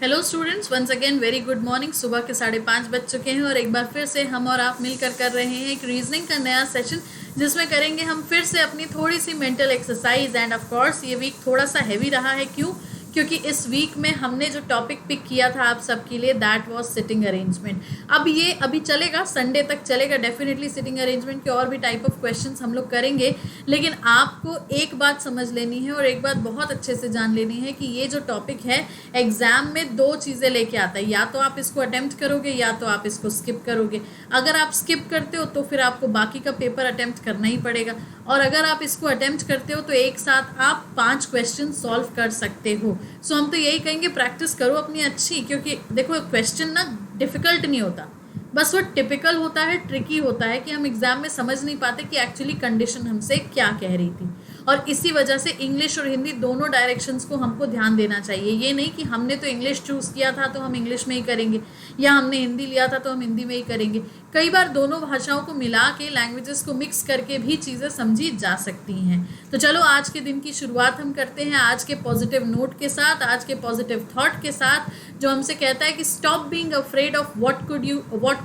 Hello students, once again very good morning. सुबह के 5:30 बज चुके हैं और एक बार फिर से हम और आप मिलकर कर रहे हैं एक रीजनिंग का नया सेशन, जिसमें करेंगे हम फिर से अपनी थोड़ी सी mental exercise. And of course ये वीक थोड़ा सा हैवी रहा है। क्यों? क्योंकि इस वीक में हमने जो टॉपिक पिक किया था आप सबके लिए, दैट वाज सिटिंग अरेंजमेंट। अब ये अभी चलेगा, संडे तक चलेगा डेफिनेटली। सिटिंग अरेंजमेंट के और भी टाइप ऑफ क्वेश्चंस हम लोग करेंगे, लेकिन आपको एक बात समझ लेनी है और एक बात बहुत अच्छे से जान लेनी है कि ये जो टॉपिक है एग्जाम में दो चीज़ें लेके आता है। या तो आप इसको अटेम्प्ट करोगे या तो आप इसको स्किप करोगे। अगर आप स्किप करते हो तो फिर आपको बाकी का पेपर अटेम्प्ट करना ही पड़ेगा, और अगर आप इसको अटेम्प्ट करते हो तो एक साथ आप 5 क्वेश्चन सॉल्व कर सकते हो। सो हम तो यही कहेंगे, प्रैक्टिस करो अपनी अच्छी, क्योंकि देखो क्वेश्चन ना डिफ़िकल्ट नहीं होता, बस वो टिपिकल होता है, ट्रिकी होता है कि हम एग्ज़ाम में समझ नहीं पाते कि एक्चुअली कंडीशन हमसे क्या कह रही थी। और इसी वजह से इंग्लिश और हिंदी दोनों डायरेक्शंस को हमको ध्यान देना चाहिए। ये नहीं कि हमने तो इंग्लिश चूज़ किया था तो हम इंग्लिश में ही करेंगे, या हमने हिंदी लिया था तो हम हिंदी में ही करेंगे। कई बार दोनों भाषाओं को मिला के, लैंग्वेजेस को मिक्स करके भी चीज़ें समझी जा सकती हैं। तो चलो आज के दिन की शुरुआत हम करते हैं आज के पॉजिटिव नोट के साथ, आज के पॉजिटिव थॉट के साथ, जो हमसे कहता है कि stop being afraid of what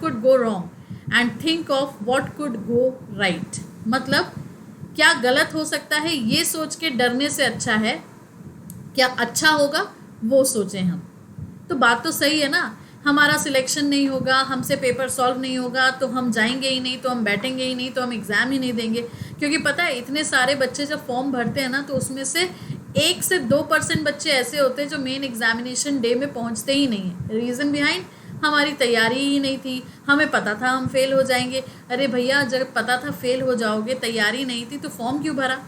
could go wrong and think of what could go right. मतलब क्या गलत हो सकता है ये सोच के डरने से अच्छा है क्या अच्छा होगा वो सोचें हम। तो बात तो सही है ना, हमारा सिलेक्शन नहीं होगा, हमसे पेपर सॉल्व नहीं होगा तो हम जाएंगे ही नहीं, तो हम बैठेंगे ही नहीं, तो हम एग्ज़ाम ही नहीं देंगे। क्योंकि पता है इतने सारे बच्चे जब फॉर्म भरते हैं ना, तो उसमें से 1 से 2% बच्चे ऐसे होते हैं जो मेन एग्जामिनेशन डे में पहुंचते ही नहीं है। रीज़न बिहाइंड, हमारी तैयारी ही नहीं थी, हमें पता था हम फेल हो जाएंगे। अरे भैया, जब पता था फेल हो जाओगे, तैयारी नहीं थी, तो फॉर्म क्यों भरा?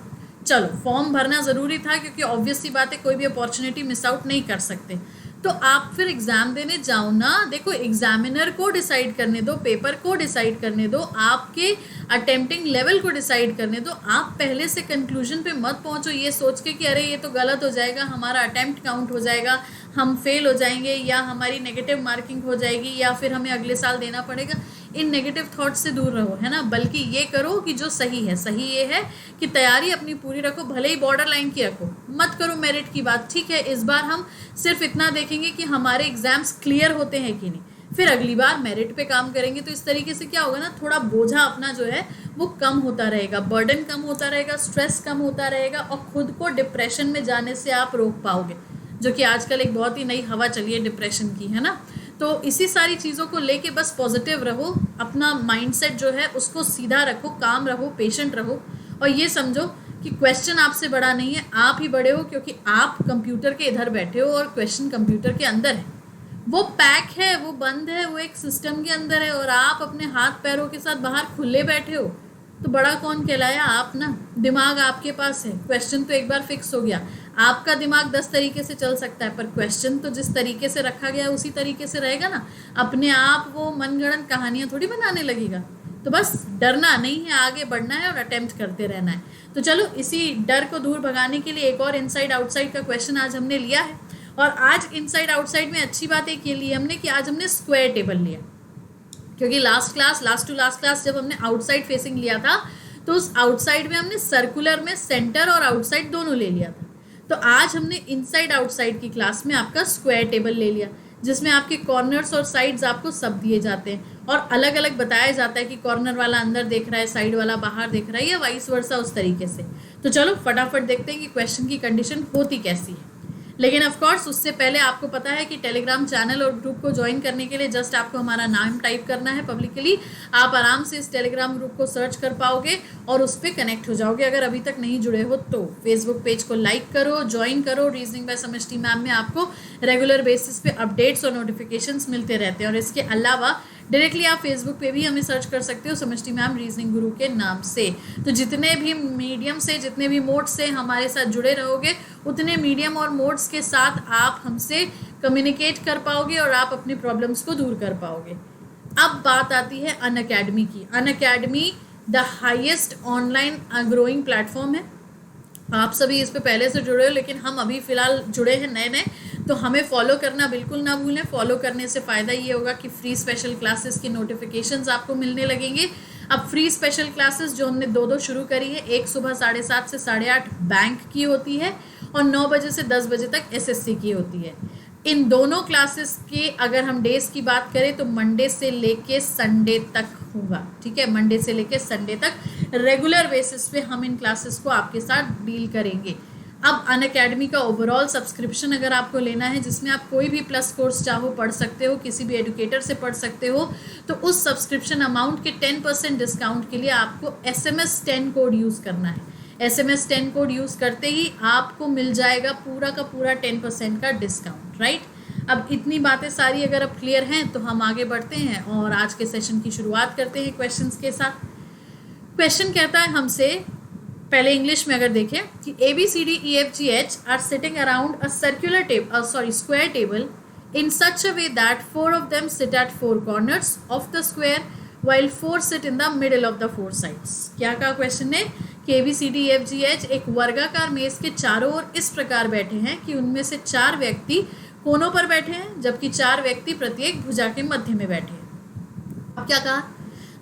चलो, फॉर्म भरना ज़रूरी था क्योंकि ऑब्वियस सी बात है कोई भी अपॉर्चुनिटी मिस आउट नहीं कर सकते। तो आप फिर एग्ज़ाम देने जाओ ना। देखो, एग्जामिनर को डिसाइड करने दो, पेपर को डिसाइड करने दो, आपके अटेम्प्टिंग लेवल को डिसाइड करने दो। आप पहले से कंक्लूजन पे मत पहुंचो ये सोच के कि अरे ये तो गलत हो जाएगा, हमारा अटेम्प्ट काउंट हो जाएगा, हम फेल हो जाएंगे, या हमारी नेगेटिव मार्किंग हो जाएगी, या फिर हमें अगले साल देना पड़ेगा। इन नेगेटिव थॉट से दूर रहो, है ना। बल्कि ये करो कि जो सही है, सही ये है कि तैयारी अपनी पूरी रखो, भले ही बॉर्डर लाइन की रखो, मत करो मेरिट की बात। ठीक है, इस बार हम सिर्फ इतना देखेंगे कि हमारे एग्जाम्स क्लियर होते हैं कि नहीं, फिर अगली बार मेरिट पे काम करेंगे। तो इस तरीके से क्या होगा ना, थोड़ा बोझा अपना जो है वो कम होता रहेगा, बर्डन कम होता रहेगा, स्ट्रेस कम होता रहेगा, और खुद को डिप्रेशन में जाने से आप रोक पाओगे, जो कि आजकल एक बहुत ही नई हवा चली है डिप्रेशन की, है ना। तो इसी सारी चीज़ों को लेके बस पॉजिटिव रहो, अपना माइंडसेट जो है उसको सीधा रखो, काम रहो, पेशेंट रहो, और ये समझो कि क्वेश्चन आपसे बड़ा नहीं है, आप ही बड़े हो, क्योंकि आप कंप्यूटर के इधर बैठे हो और क्वेश्चन कंप्यूटर के अंदर है। वो पैक है, वो बंद है, वो एक सिस्टम के अंदर है, और आप अपने हाथ पैरों के साथ बाहर खुले बैठे हो। तो बड़ा कौन कहलाया? आप ना। दिमाग आपके पास है, क्वेश्चन तो एक बार फिक्स हो गया। आपका दिमाग 10 तरीके से चल सकता है, पर क्वेश्चन तो जिस तरीके से रखा गया है उसी तरीके से रहेगा ना। अपने आप वो मनगढ़ंत कहानियाँ थोड़ी बनाने लगेगा। तो बस डरना नहीं है, आगे बढ़ना है और अटेम्प्ट करते रहना है। तो चलो, इसी डर को दूर भगाने के लिए एक और इनसाइड आउटसाइड का क्वेश्चन आज हमने लिया है। और आज इनसाइड आउटसाइड में अच्छी बात एक ये ली हमने कि आज हमने स्क्वायर टेबल लिया, क्योंकि लास्ट टू लास्ट क्लास जब हमने आउटसाइड फेसिंग लिया था तो उस आउटसाइड में हमने सर्कुलर में सेंटर और आउटसाइड दोनों ले लिया था। तो आज हमने इनसाइड आउटसाइड की क्लास में आपका स्क्वायर टेबल ले लिया, जिसमें आपके कॉर्नर्स और साइड्स आपको सब दिए जाते हैं और अलग अलग बताया जाता है कि कॉर्नर वाला अंदर देख रहा है, साइड वाला बाहर देख रहा है, या वाइस वर्सा, उस तरीके से। तो चलो फटाफट देखते हैं कि क्वेश्चन की कंडीशन होती कैसी है। लेकिन ऑफ कोर्स उससे पहले आपको पता है कि टेलीग्राम चैनल और ग्रुप को ज्वाइन करने के लिए जस्ट आपको हमारा नाम टाइप करना है पब्लिकली। आप आराम से इस टेलीग्राम ग्रुप को सर्च कर पाओगे और उस पर कनेक्ट हो जाओगे। अगर अभी तक नहीं जुड़े हो तो फेसबुक पेज को लाइक करो, ज्वाइन करो। रीजनिंग बाय समष्टि मैम में आपको रेगुलर बेसिस पे अपडेट्स और नोटिफिकेशंस मिलते रहते हैं। और इसके अलावा डायरेक्टली आप फेसबुक पे भी हमें सर्च कर सकते हो समष्टि मैम रीजनिंग गुरु के नाम से। तो जितने भी मीडियम से, जितने भी मोड्स से हमारे साथ जुड़े रहोगे, उतने मीडियम और मोड्स के साथ आप हमसे कम्युनिकेट कर पाओगे और आप अपनी प्रॉब्लम्स को दूर कर पाओगे। अब बात आती है अनअकैडमी की। Unacademy the highest online growing platform है। आप सभी इस पे पहले से जुड़े हो, लेकिन हम अभी फ़िलहाल जुड़े हैं नए नए, तो हमें फॉलो करना बिल्कुल ना भूलें। फॉलो करने से फ़ायदा ये होगा कि फ्री स्पेशल क्लासेस की नोटिफिकेशंस आपको मिलने लगेंगे। अब फ्री स्पेशल क्लासेस जो हमने 2 शुरू करी है, एक सुबह 7:30 से 8:30 बैंक की होती है और 9 बजे से 10 बजे तक एसएससी की होती है। इन दोनों क्लासेस के अगर हम डेज की बात करें तो मंडे से लेके संडे तक होगा, ठीक है। मंडे से लेके संडे तक रेगुलर बेसिस पे हम इन क्लासेस को आपके साथ डील करेंगे। अब अनअकैडमी का ओवरऑल सब्सक्रिप्शन अगर आपको लेना है, जिसमें आप कोई भी प्लस कोर्स चाहो पढ़ सकते हो, किसी भी एजुकेटर से पढ़ सकते हो, तो उस सब्सक्रिप्शन अमाउंट के 10% डिस्काउंट के लिए आपको SMS 10 कोड यूज़ करना है। SMS 10 कोड यूज़ करते ही आपको मिल जाएगा पूरा का पूरा 10% का डिस्काउंट, राइट। अब इतनी बातें सारी अगर अब क्लियर हैं तो हम आगे बढ़ते हैं और आज के सेशन की शुरुआत करते हैं क्वेश्चंस के साथ। क्वेश्चन कहता है हमसे, पहले इंग्लिश में अगर देखें कि ABCDEFGH are sitting around a circular table square table in such a way that 4 of them sit at 4 corners of the square while 4 sit in the middle of the 4 sides। क्या का question है कि ABCDEFGH एक वर्गाकार मेज के चारों ओर इस प्रकार बैठे हैं कि उनमें से 4 व्यक्ति कोनों पर बैठे हैं जबकि 4 व्यक्ति प्रत्येक भुजा के मध्य में बैठे हैं। अब क्या कहा,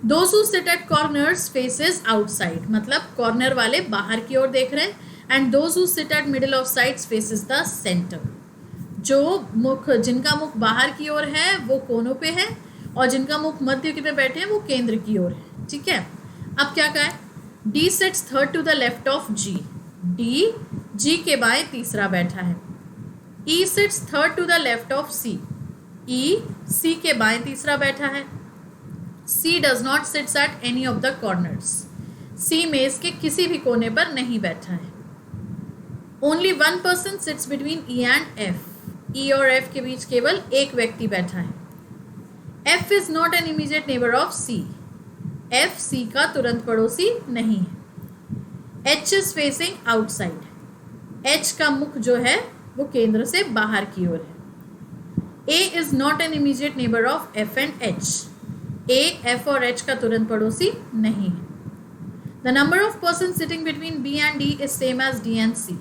Those who sit at corners faces outside, मतलब कॉर्नर वाले बाहर की ओर देख रहे हैं, and those who sit at middle of sides faces the center। जिनका मुख बाहर की ओर है वो कोनों पे है और जिनका मुख मध्य पे बैठे हैं वो केंद्र की ओर है, ठीक है। अब क्या कहा है, D sits third to the left of G, D G के बाएं तीसरा बैठा है। E sits third to the left of C, E C के बाएं तीसरा बैठा है। C does not sit at any of the corners, C मेज के किसी भी कोने पर नहीं बैठा है। Only one person sits between E and F, E और F के बीच केवल एक व्यक्ति बैठा है। F is not an immediate neighbor of C, F C का तुरंत पड़ोसी नहीं है। H is facing outside, H का मुख जो है वो केंद्र से बाहर की ओर है। A is not an immediate neighbor of F and H, A F और H का तुरंत पड़ोसी नहीं है। The number of persons sitting between B and D is same as D and C,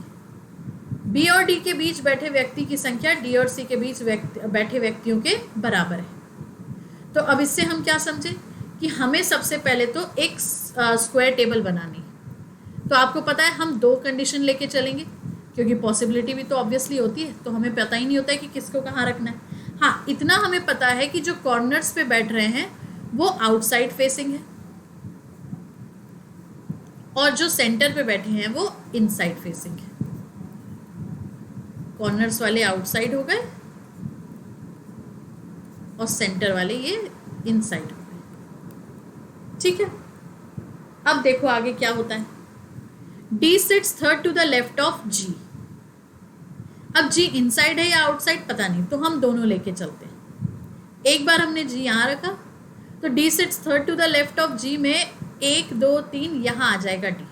B और D के बीच बैठे व्यक्ति की संख्या D और C के बीच बैठे व्यक्तियों के बराबर है। तो अब इससे हम क्या समझें कि हमें सबसे पहले तो एक स्क्वायर टेबल बनानी है। तो आपको पता है हम 2 कंडीशन लेके चलेंगे क्योंकि पॉसिबिलिटी भी तो ऑब्वियसली होती है, तो हमें पता ही नहीं होता है कि किसको कहाँ रखना है। हाँ, इतना हमें पता है कि जो कॉर्नर्स पे बैठ रहे हैं वो आउटसाइड फेसिंग है और जो सेंटर पे बैठे हैं वो इनसाइड फेसिंग है। कॉर्नर्स वाले आउटसाइड हो गए और सेंटर वाले ये इनसाइड हो गए, ठीक है। अब देखो आगे क्या होता है, D sits third to the left of G। अब G इनसाइड है या आउटसाइड पता नहीं, तो हम दोनों लेके चलते हैं। एक बार हमने G यहाँ रखा तो D sits third to the left of G में 1 2 3 यहाँ आ जाएगा D,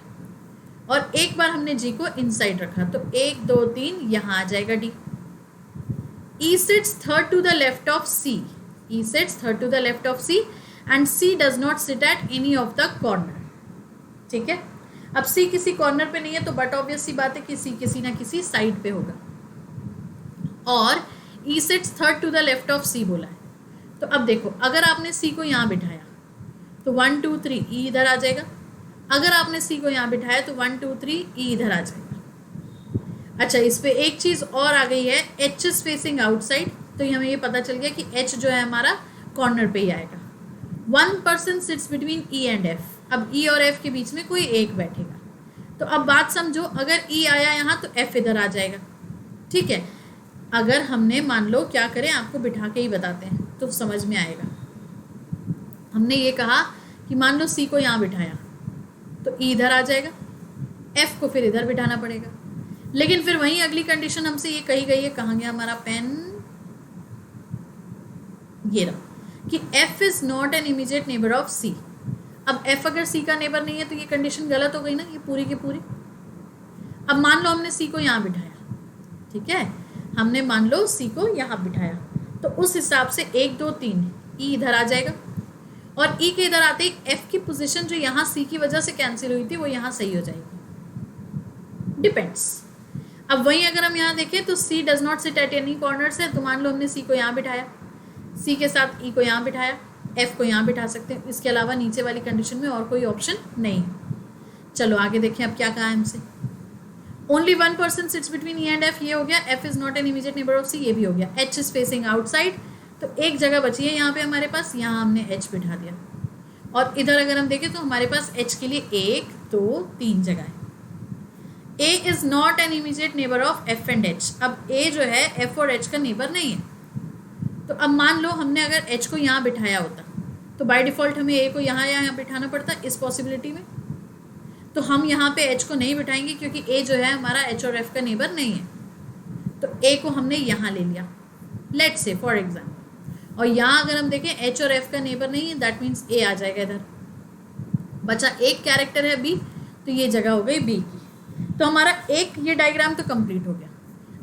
और एक बार हमने G को इनसाइड रखा तो 1 2 3 यहाँ आ जाएगा D। E sits third to the left of C, E sits third to the left of C and C does not sit at any of the corner, ठीक है। अब C किसी कॉर्नर पे नहीं है तो बट ऑब्वियस सी बात है कि C किसी ना किसी साइड पे होगा, और E sits third to the left of C बोला है। तो अब देखो अगर आपने C को यहाँ बिठाया तो 1 2 3 E इधर आ जाएगा, अगर आपने C को यहाँ बिठाया तो 1 2 3 E इधर आ जाएगा। अच्छा, इस पे एक चीज़ और आ गई है, H इज फेसिंग आउटसाइड, तो हमें ये पता चल गया कि H जो है हमारा कॉर्नर पे ही आएगा। 1 person sits between E and F, अब E और F के बीच में कोई एक बैठेगा। तो अब बात समझो, अगर E आया यहाँ तो F इधर आ जाएगा, ठीक है। अगर हमने मान लो क्या करें, आपको बिठा के ही बताते हैं तो समझ में आएगा। हमने ये कहा कि मान लो C को यहाँ बिठाया तो E इधर आ जाएगा, F को फिर इधर बिठाना पड़ेगा। लेकिन फिर वहीं अगली कंडीशन हमसे ये कही गई है, कहाँ गया हमारा पेन, ये रहा कि F is not an immediate neighbour of C। अब F अगर C का नेबर नहीं है तो ये कंडीशन गलत हो गई ना, ये पूरी की पूरी। अब मान लो हमने C को यहाँ बिठाया, ठीक है, हमने मान लो C को यहाँ बिठाया तो उस हिसाब से 1 2 3 E इधर आ जाएगा, और E के इधर आते ही F की पोजीशन जो यहाँ C की वजह से कैंसिल हुई थी वो यहाँ सही हो जाएगी, डिपेंड्स। अब वहीं अगर हम यहाँ देखें तो C does not sit at any corners है, तो मान लो हमने C को यहाँ बिठाया, C के साथ E को यहाँ बिठाया, F को यहाँ बिठा सकते हैं, इसके अलावा नीचे वाली कंडीशन में और कोई ऑप्शन नहीं है। चलो आगे देखें अब क्या कहा है हमसे। Only one person sits between E and F, ये हो गया. F is not an immediate neighbour of C, ये भी हो गया. एच इज फेसिंग आउटसाइड, तो एक जगह बची है यहाँ पे हमारे पास, यहाँ हमने एच बिठा दिया. और इधर अगर हम देखें तो हमारे पास एच के लिए 1 2 3 जगह है. A is not an immediate neighbour of F and H. अब ए जो है एफ और एच का नेबर नहीं है. तो अब मान लो हमने अगर एच को यहाँ बिठाया होता तो बाय डिफ़ॉल्ट हमें ए को यहाँ बिठाना पड़ता इस पॉसिबिलिटी में. तो हम यहाँ पे एच को नहीं बिठाएंगे क्योंकि ए जो है हमारा एच और एफ का नेबर नहीं है. तो ए को हमने यहाँ ले लिया, लेट्स से फॉर एग्जाम्पल. और यहाँ अगर हम देखें एच और एफ का नेबर नहीं है, दैट मीन्स ए आ जाएगा इधर. बचा एक कैरेक्टर है बी, तो ये जगह हो गई बी की. तो हमारा एक ये डायग्राम तो कंप्लीट हो गया.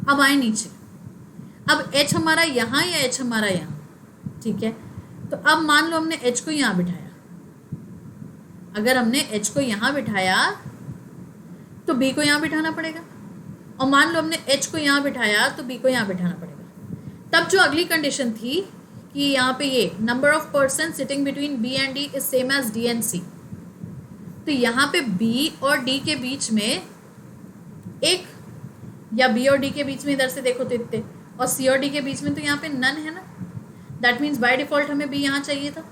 अब आए नीचे. अब एच हमारा यहाँ या एच हमारा यहाँ, ठीक है. तो अब मान लो हमने एच को यहाँ बिठाया. अगर हमने एच को यहाँ बिठाया तो बी को यहाँ बिठाना पड़ेगा. और मान लो हमने एच को यहाँ बिठाया तो बी को यहाँ बिठाना पड़ेगा. तब जो अगली कंडीशन थी कि यहाँ पे ये number of person sitting between B and D is same as D and C. तो यहाँ पे बी और डी के बीच में एक, या बी और डी के बीच में इधर से देखो तो इतने, और सी और डी के बीच में तो यहाँ पे नन है ना. दैट मीन्स बाय डिफ़ॉल्ट हमें बी यहाँ चाहिए था.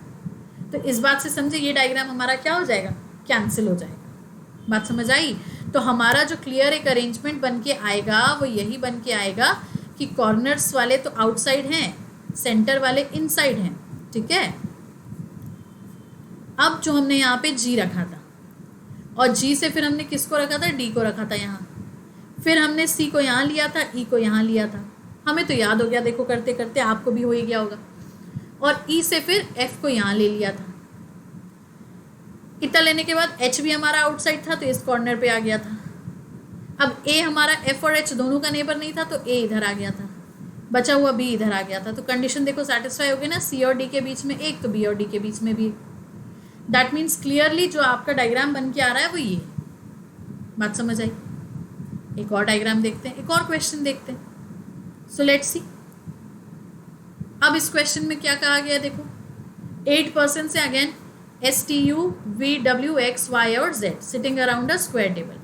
तो इस बात से समझे ये डायग्राम हमारा क्या हो जाएगा, कैंसिल हो जाएगा. बात समझ आई. तो हमारा जो क्लियर एक अरेंजमेंट बन के आएगा वो यही बन के आएगा कि कॉर्नर्स वाले तो आउटसाइड हैं, सेंटर वाले इनसाइड हैं. ठीक है. अब जो हमने यहाँ पे जी रखा था, और जी से फिर हमने किसको रखा था, डी को रखा था यहाँ. फिर हमने सी को यहाँ लिया था, ई को यहाँ लिया था. हमें तो याद हो गया, देखो करते करते आपको भी हो ही गया होगा. और ई से फिर एफ को यहाँ ले लिया था. इतना लेने के बाद एच भी हमारा आउटसाइड था तो इस कॉर्नर पे आ गया था. अब ए हमारा एफ और एच दोनों का नेबर नहीं था तो ए इधर आ गया था. बचा हुआ बी इधर आ गया था. तो कंडीशन देखो सेटिस्फाई हो गई ना. सी और डी के बीच में एक, तो बी और डी के बीच में भी. दैट मीन्स क्लियरली जो आपका डायग्राम बन के आ रहा है वो ये. बात समझ आई. एक और डायग्राम देखते हैं, एक और क्वेश्चन देखते हैं. So let's see. अब इस क्वेश्चन में क्या कहा गया देखो. 8 पर्सन से again S T U V W X Y और Z sitting around a square table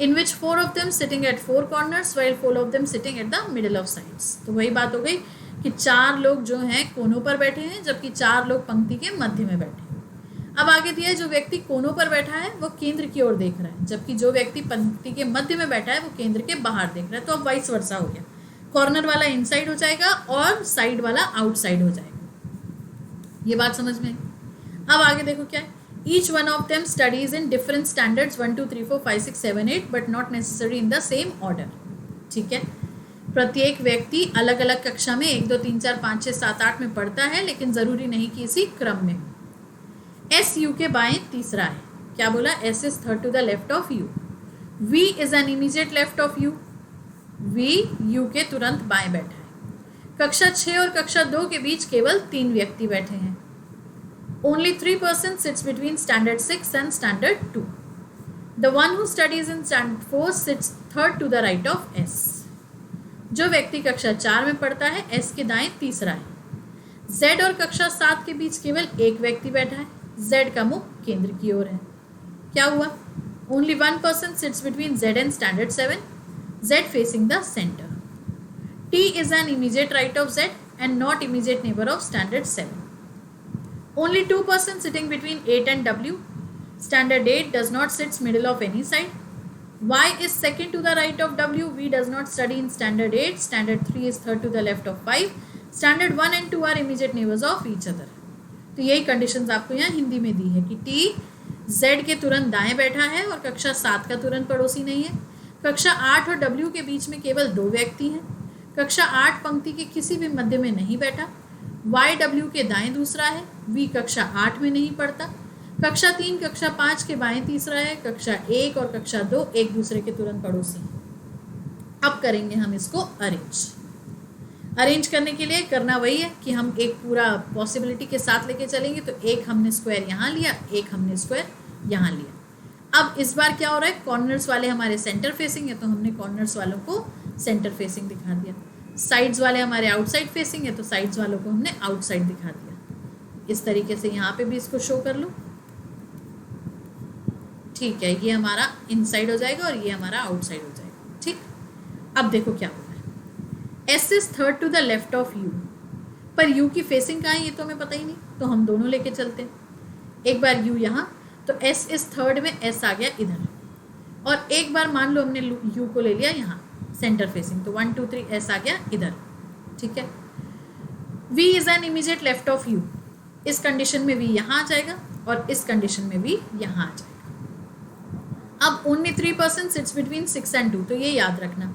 in which 4 of them sitting at 4 corners while 4 of them sitting at the middle of sides. तो वही बात हो गई कि 4 लोग जो हैं कोनों पर बैठे हैं जबकि 4 लोग पंक्ति के मध्य में बैठे हैं. अब आगे दिया है जो व्यक्ति कोनों पर बैठा है वो केंद्र की ओर देख रहा है, जबकि जो व्यक्ति पंक्ति के मध्य में बैठा है वो केंद्र के बाहर देख रहा है. तो अब वाइस वर्सा हो गया. कॉर्नर वाला इनसाइड हो जाएगा और साइड वाला आउटसाइड हो जाएगा. ये बात समझ में. अब आगे देखो क्या है. Each one of them studies in different standards 1 2 3 4 5 6 7 8 but not necessarily in the same order. ठीक है. प्रत्येक व्यक्ति अलग अलग कक्षा में 1 2 3 4 5 6 7 8 में पढ़ता है, लेकिन ज़रूरी नहीं कि इसी क्रम में. एस यू के बाएं तीसरा है. क्या बोला, S is third to the left of U. V is an immediate left of U. V U के तुरंत बाएं बैठा है. कक्षा 6 और कक्षा 2 के बीच केवल 3 व्यक्ति बैठे हैं. Only 3 persons sits between standard 6 and standard 2. The one who studies in standard 4 sits third to the right of S. जो व्यक्ति कक्षा 4 में पढ़ता है S के दाएं तीसरा है. Z और कक्षा 7 के बीच केवल एक व्यक्ति बैठा है. Z का मुख केंद्र की ओर है. क्या हुआ, Only one person sits between Z and standard 7. Z facing the center. T is an immediate right of Z and not immediate neighbor of standard 7. Only 2 persons sitting between 8 and W. Standard 8 does not sit middle of any side. Y is second to the right of W. V does not study in standard 8. Standard 3 is third to the left of 5. Standard 1 and 2 are immediate neighbors of each other. तो यही conditions आपको यहाँ हिंदी में दी है कि T Z के तुरंत दाएं बैठा है और कक्षा 7 का तुरंत पड़ोसी नहीं है. कक्षा 8 और W के बीच में केवल 2 व्यक्ति हैं. कक्षा 8 पंक्ति के किसी भी मध्य में नहीं बैठा. वाई डब्ल्यू के दाएं दूसरा है. वी कक्षा 8 में नहीं पढ़ता. कक्षा 3 कक्षा 5 के बाएं तीसरा है. कक्षा 1 और कक्षा 2 एक दूसरे के तुरंत पड़ोसी हैं. अब करेंगे हम इसको अरेंज करने के लिए करना वही है कि हम एक पूरा पॉसिबिलिटी के साथ लेके चलेंगे. तो एक हमने स्क्वायर यहाँ लिया, एक हमने स्क्वायर यहाँ लिया. अब इस बार क्या हो रहा है, कॉर्नर्स वाले हमारे सेंटर फेसिंग है तो हमने कॉर्नर्स वालों को सेंटर फेसिंग दिखा दिया. साइड्स वाले हमारे आउटसाइड फेसिंग है तो साइड्स वालों को हमने आउटसाइड दिखा दिया. इस तरीके से यहाँ पे भी इसको शो कर लो. ठीक है, ये हमारा इनसाइड हो जाएगा और ये हमारा आउटसाइड हो जाएगा. अब देखो क्या हो रहा है, S is third to the left of U, पर यू की फेसिंग कहाँ है ये तो हमें पता ही नहीं, तो हम दोनों लेके चलते हैं। एक बार यू यहाँ, तो एस इज थर्ड में एस आ गया इधर, और एक बार मान लो हमने यू को ले लिया यहाँ सेंटर फेसिंग, तो 1 2 3 एस आ गया इधर, ठीक है। V is an immediate left of U, इस कंडीशन में V यहाँ आ जाएगा और इस कंडीशन में V यहाँ आ जाएगा। अब ओनली 3% सिट्स बिटवीन 6 and 2, तो ये याद रखना।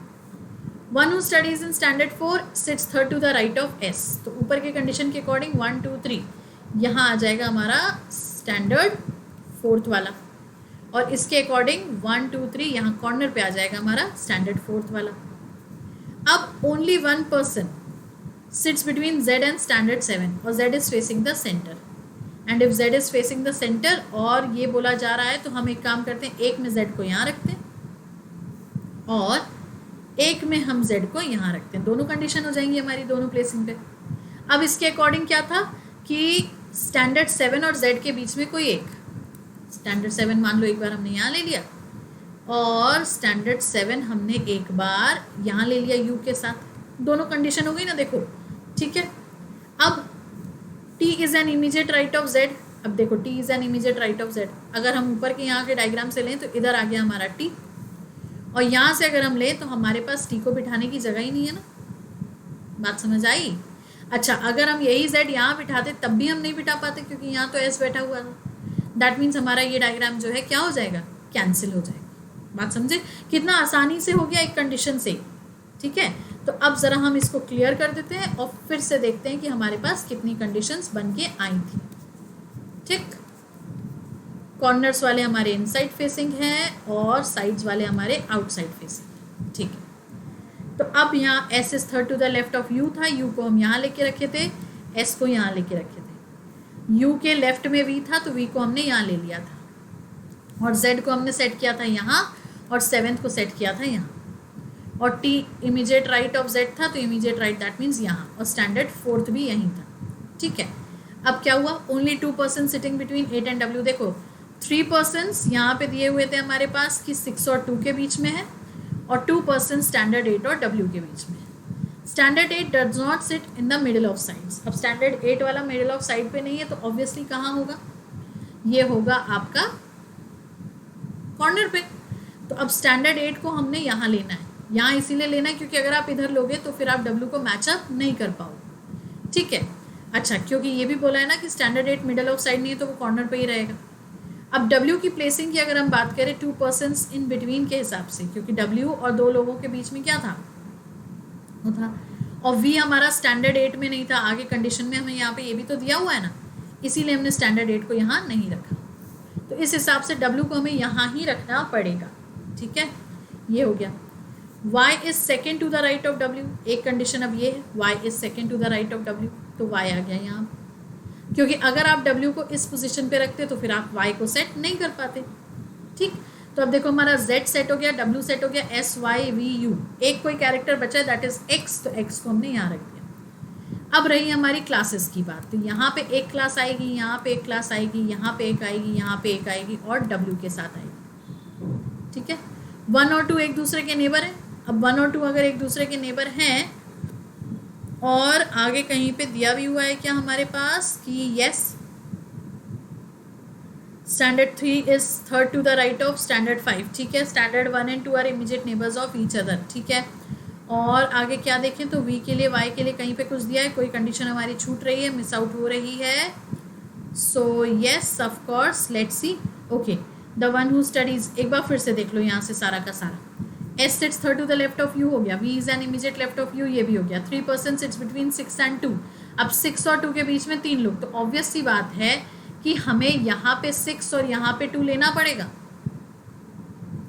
One who studies in standard 4 sits third to the right of S, तो ऊपर के कंडीशन के अकॉर्डिंग 1 2 3 यहाँ आ जाएगा हमारा स्टैंडर्ड 4th वाला, और इसके अकॉर्डिंग 1 2 3 यहाँ कॉर्नर पे आ जाएगा हमारा स्टैंडर्ड 4th वाला। अब only 1% sits between Z and standard 7, और Z is facing the center, and if Z is facing the center और ये बोला जा रहा है, तो हम एक काम करते हैं, एक में Z को यहाँ रखते हैं और एक में हम Z को यहाँ रखते हैं, दोनों कंडीशन हो जाएंगी हमारी दोनों प्लेसिंग पे। अब इसके अकॉर्डिंग क्या था कि स्टैंडर्ड 7 और Z के बीच में कोई एक, स्टैंडर्ड 7 मान लो एक बार हमने यहाँ ले लिया, और स्टैंडर्ड 7 हमने एक बार यहाँ ले लिया U के साथ, दोनों कंडीशन हो गई ना, देखो ठीक है। अब T is an immediate right of Z, अब देखो T is an immediate right of Z, अगर हम ऊपर के यहाँ के डायग्राम से लें तो इधर आ गया हमारा T, और यहाँ से अगर हम लें तो हमारे पास T को बिठाने की जगह ही नहीं है ना, बात समझ आई। अच्छा, अगर हम यही Z यहाँ बिठाते तब भी हम नहीं बिठा पाते, क्योंकि यहाँ तो S बैठा हुआ था, दैट मीन्स हमारा ये डायग्राम जो है क्या हो जाएगा, कैंसिल हो जाएगा। बात समझे, कितना आसानी से हो गया एक कंडीशन से, ठीक है। तो अब ज़रा हम इसको क्लियर कर देते हैं और फिर से देखते हैं कि हमारे पास कितनी कंडीशंस बन के आई थी, ठीक। कॉर्नर्स वाले हमारे इनसाइड फेसिंग हैं और साइड्स वाले हमारे आउटसाइड फेसिंग, ठीक है। तो अब यहाँ S is third to the left of U था, U को हम यहाँ लेके रखे थे, S को यहाँ लेके रखे थे, U के लेफ्ट में V था तो V को हमने यहाँ ले लिया था, और Z को हमने सेट किया था यहाँ, और 7th को सेट किया था यहाँ, और T immediate right of Z था, तो इमीडिएट राइट दैट मीन्स यहाँ, और स्टैंडर्ड 4th भी यहीं था, ठीक है। अब क्या हुआ, only 2% sitting between 8 and W, देखो 3% यहाँ पे दिए हुए थे हमारे पास कि 6 और 2 के बीच में है, और 2% स्टैंडर्ड 8 और W के बीच में है। Standard 8 does not sit in the middle of sides, अब स्टैंडर्ड 8 वाला मिडिल ऑफ साइड पे नहीं है, तो ऑब्वियसली कहाँ होगा, ये होगा आपका कॉर्नर पे। तो अब स्टैंडर्ड 8 को हमने यहाँ लेना है, यहाँ इसीलिए लेना है क्योंकि अगर आप इधर लोगे तो फिर आप W को मैचअप नहीं कर पाओगे, ठीक है। अच्छा, क्योंकि ये भी बोला है ना कि स्टैंडर्ड 8 मिडल ऑफ साइड नहीं है, तो वो कॉर्नर पे ही रहेगा। अब W की प्लेसिंग की अगर हम बात करें 2% इन बिटवीन के हिसाब से, क्योंकि W और दो लोगों के बीच में क्या था, वो था, और V हमारा स्टैंडर्ड 8 में नहीं था, आगे कंडीशन में हमें यहाँ पे ये भी तो दिया हुआ है ना, इसीलिए हमने स्टैंडर्ड 8 को यहाँ नहीं रखा, तो इस हिसाब से W को हमें यहाँ ही रखना पड़ेगा, ठीक है। ये हो गया। Y is second to the right of W, एक कंडीशन अब ये है, Y is second to the right of W, तो Y आ गया यहाँ, क्योंकि अगर आप W को इस पोजीशन पे रखते तो फिर आप Y को सेट नहीं कर पाते, ठीक। तो अब देखो हमारा Z सेट हो गया, W सेट हो गया, S Y V U, एक कोई कैरेक्टर बचा है दैट इज X, तो X को हमने यहाँ रख दिया। अब रही हमारी क्लासेस की बात, तो यहाँ पे एक क्लास आएगी, यहाँ पे एक क्लास आएगी, यहाँ पे एक आएगी, यहाँ पे एक आएगी, और W के साथ आएगी, ठीक है। 1 और 2 एक दूसरे के नेबर हैं। अब 1 और 2 अगर एक दूसरे के नेबर हैं, और आगे कहीं पे दिया भी हुआ है क्या हमारे पास कि yes standard 3 is third to the right of standard 5, ठीक है। Standard 1 and 2 are immediate neighbours of each other, ठीक है। और आगे क्या देखें तो V के लिए Y के लिए कहीं पे कुछ दिया है, कोई कंडीशन हमारी छूट रही है, मिस आउट हो रही है, so yes of course let's see, okay. The one who studies, एक बार फिर से देख लो यहाँ से सारा का सारा, S sits third to the left of U हो गया, V is an immediate left of U, ये भी हो गया। 3% sits between 6 and 2, अब 6 और 2 के बीच में 3 लोग, तो ऑब्वियस सी बात है कि हमें यहाँ पे 6 और यहाँ पे 2 लेना पड़ेगा,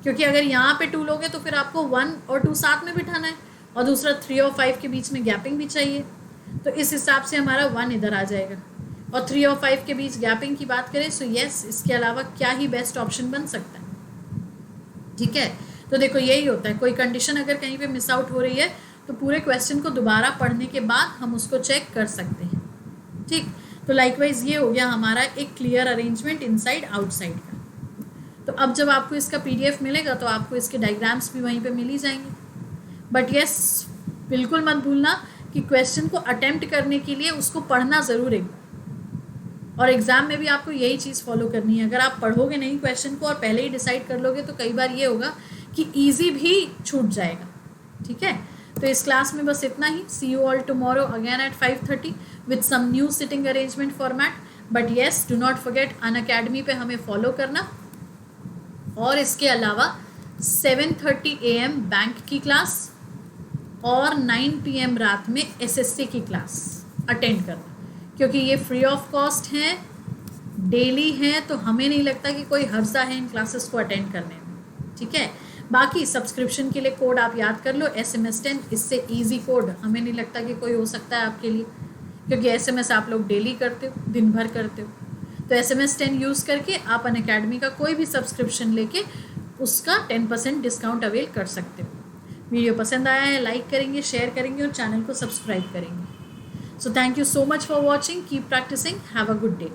क्योंकि अगर यहाँ पे 2 लोगे तो फिर आपको 1 और 2 साथ में बिठाना है, और दूसरा 3 और 5 के बीच में गैपिंग भी चाहिए, तो इस हिसाब से हमारा 1 इधर आ जाएगा, और 3 और 5 के बीच गैपिंग की बात करें सो यस, इसके अलावा क्या ही बेस्ट ऑप्शन बन सकता है, ठीक है। तो देखो यही होता है, कोई कंडीशन अगर कहीं पे मिस आउट हो रही है तो पूरे क्वेश्चन को दोबारा पढ़ने के बाद हम उसको चेक कर सकते हैं, ठीक। तो लाइकवाइज ये हो गया हमारा एक क्लियर अरेंजमेंट इनसाइड आउटसाइड का। तो अब जब आपको इसका PDF मिलेगा तो आपको इसके डायग्राम्स भी वहीं पे मिल ही जाएंगे। बट यस, बिल्कुल मत भूलना कि क्वेश्चन को अटेम्प्ट करने के लिए उसको पढ़ना ज़रूर है, और एग्ज़ाम में भी आपको यही चीज़ फॉलो करनी है। अगर आप पढ़ोगे नहीं क्वेश्चन को और पहले ही डिसाइड कर लोगे तो कई बार ये होगा कि ईजी भी छूट जाएगा। ठीक है, तो इस क्लास में बस इतना ही। See you all tomorrow again at 5:30 with some new sitting arrangement format. But yes, do not forget Unacademy पे हमें फॉलो करना, और इसके अलावा 7:30 AM बैंक की क्लास और 9 PM रात में SSC की क्लास अटेंड करना, क्योंकि ये फ्री ऑफ कॉस्ट हैं, डेली हैं, तो हमें नहीं लगता कि कोई हर्जा है इन क्लासेस को अटेंड करने में। ठीक है, बाकी सब्सक्रिप्शन के लिए कोड आप याद कर लो SMS10, इससे इजी कोड हमें नहीं लगता कि कोई हो सकता है आपके लिए, क्योंकि SMS आप लोग डेली करते हो, दिन भर करते हो। तो SMS10 यूज़ करके आप अनअकैडमी का कोई भी सब्सक्रिप्शन लेके उसका 10% डिस्काउंट अवेल कर सकते हो। वीडियो पसंद आया है लाइक करेंगे, शेयर करेंगे और चैनल को सब्सक्राइब करेंगे। So thank you so much for watching. Keep practicing. Have a good day.